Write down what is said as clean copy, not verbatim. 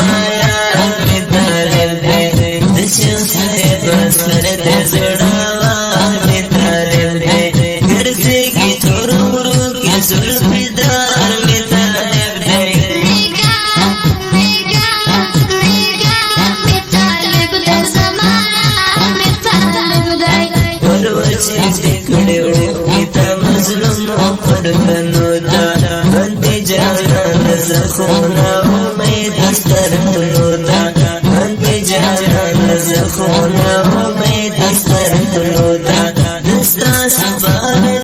माया में तालिब दे दशा साहेब सर दे जड़ावा में तालिब दे घर से की छोरो मुरो के सुल्फिदार में तालिब दे انت جانا زخونا ومي دستر نودا انت جانا زخونا